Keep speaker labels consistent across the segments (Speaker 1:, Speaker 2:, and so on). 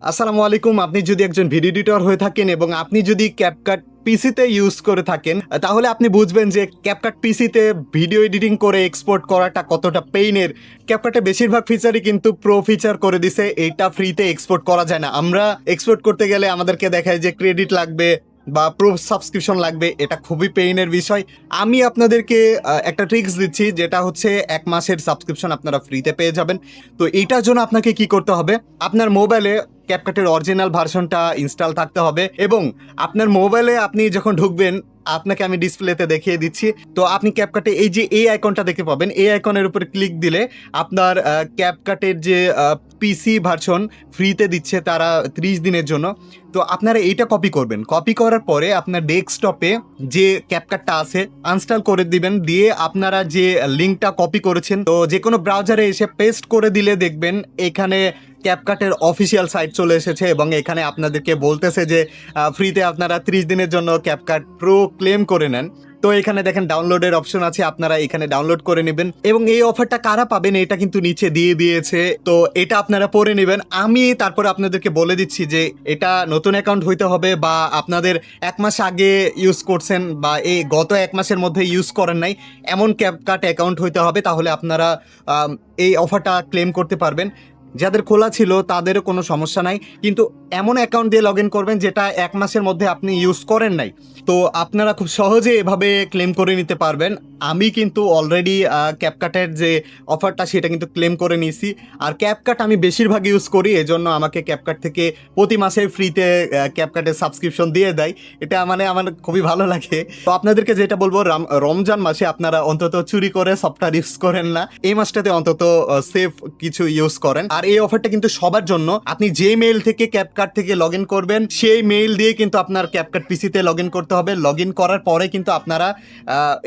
Speaker 1: আসসালামু আলাইকুম। আপনি যদি একজন ভিডিও এডিটর হয়ে থাকেন এবং আপনি যদি ক্যাপকাট পিসিতে ইউজ করে থাকেন, তাহলে আপনি বুঝবেন যে ক্যাপকাট পিসিতে ভিডিও এডিটিং করে এক্সপোর্ট করাটা কতটা পেইনের। ক্যাপকাটে বেশিরভাগ ফিচারই কিন্তু প্রো ফিচার করে দিছে, এইটা ফ্রিতে এক্সপোর্ট করা যায় না। আমরা এক্সপোর্ট করতে গেলে আমাদেরকে দেখায় যে ক্রেডিট লাগবে বা প্রো সাবস্ক্রিপশন লাগবে, এটা খুবই পেইনের বিষয়। আমি আপনাদেরকে একটা ট্রিক্স দিচ্ছি, যেটা হচ্ছে 1 মাসের সাবস্ক্রিপশন আপনারা ফ্রিতে পেয়ে যাবেন। তো এইটার জন্য আপনাকে কি করতে হবে, আপনার মোবাইলে ক্যাপকাটের অরিজিনাল ভার্সনটা ইনস্টল থাকতে হবে এবং আপনার মোবাইলে আপনি যখন ঢুকবেন, আপনাকে আমি ডিসপ্লেতে দেখিয়ে দিচ্ছি। তো আপনি ক্যাপকাটে এই যে এই আইকনটা দেখতে পাবেন, এই আইকনের উপরে ক্লিক দিলে আপনার ক্যাপকাটের যে পিসি ভার্সন ফ্রিতে দিচ্ছে তারা 30 দিনের জন্য। তো আপনারা এইটা কপি করবেন, কপি করার পরে আপনার ডেস্কটপে যে ক্যাপকাটটা আছে আনস্টল করে দিবেন, দিয়ে আপনারা যে লিঙ্কটা কপি করেছেন তো যে কোনো ব্রাউজারে এসে পেস্ট করে দিলে দেখবেন এখানে ক্যাপকাটের অফিসিয়াল সাইট চলে এসেছে এবং এখানে আপনাদেরকে বলতেছে যে ফ্রিতে আপনারা 30 দিনের জন্য ক্যাপকাট প্রো ক্লেম করে নেন। তো এখানে দেখেন ডাউনলোডের অপশন আছে, আপনারা এখানে ডাউনলোড করে নেবেন এবং এই অফারটা কারা পাবেন এটা কিন্তু নিচে দিয়ে দিয়েছে, তো এটা আপনারা পড়ে নেবেন। আমি তারপরে আপনাদেরকে বলে দিচ্ছি যে এটা নতুন অ্যাকাউন্ট হইতে হবে বা আপনাদের 1 মাস আগে ইউজ করছেন বা এই গত 1 মাসের মধ্যে ইউজ করেন নাই এমন ক্যাপকাট অ্যাকাউন্ট হইতে হবে, তাহলে আপনারা এই অফারটা ক্লেম করতে পারবেন। যাদের খোলা ছিল তাদেরও কোনো সমস্যা নাই, কিন্তু এমন অ্যাকাউন্ট দিয়ে লগ ইন করবেন যেটা 1 মাসের মধ্যে আপনি ইউজ করেন নাই। তো আপনারা খুব সহজে এভাবে ক্লেম করে নিতে পারবেন। আমি কিন্তু অলরেডি ক্যাপকাটের যে অফারটা সেটা কিন্তু ক্লেম করে নিয়েছি। আর ক্যাপকাট আমি বেশিরভাগ ইউজ করি, এজন্য আমাকে ক্যাপকাট থেকে প্রতি মাসে ফ্রিতে ক্যাপকাটের সাবস্ক্রিপশন দিয়ে দেয়। এটা মানে আমার খুবই ভালো লাগে। তো আপনাদেরকে যেটা বলবো, রমজান মাসে আপনারা অন্তত চুরি করে সফটওয়্যার ইউজ করেন না, এই মাসটাতে অন্তত সেফ কিছু ইউজ করেন। আর এই অফারটা কিন্তু সবার জন্য। আপনি যে মেইল থেকে ক্যাপকাট থেকে লগ ইন করবেন সেই মেইল দিয়ে কিন্তু আপনার ক্যাপকাট পিসিতে লগ ইন করতে হবে। লগ ইন করার পরে কিন্তু আপনারা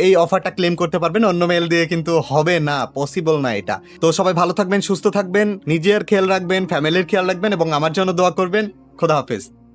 Speaker 1: এই অফারটা ক্লেম করতে পারবেন, অন্য মেইল দিয়ে কিন্তু হবে না, পসিবল না এটা। তো সবাই ভালো থাকবেন, সুস্থ থাকবেন, নিজের খেয়াল রাখবেন, ফ্যামিলির খেয়াল রাখবেন এবং আমার জন্য দোয়া করবেন। খোদা হাফেজ।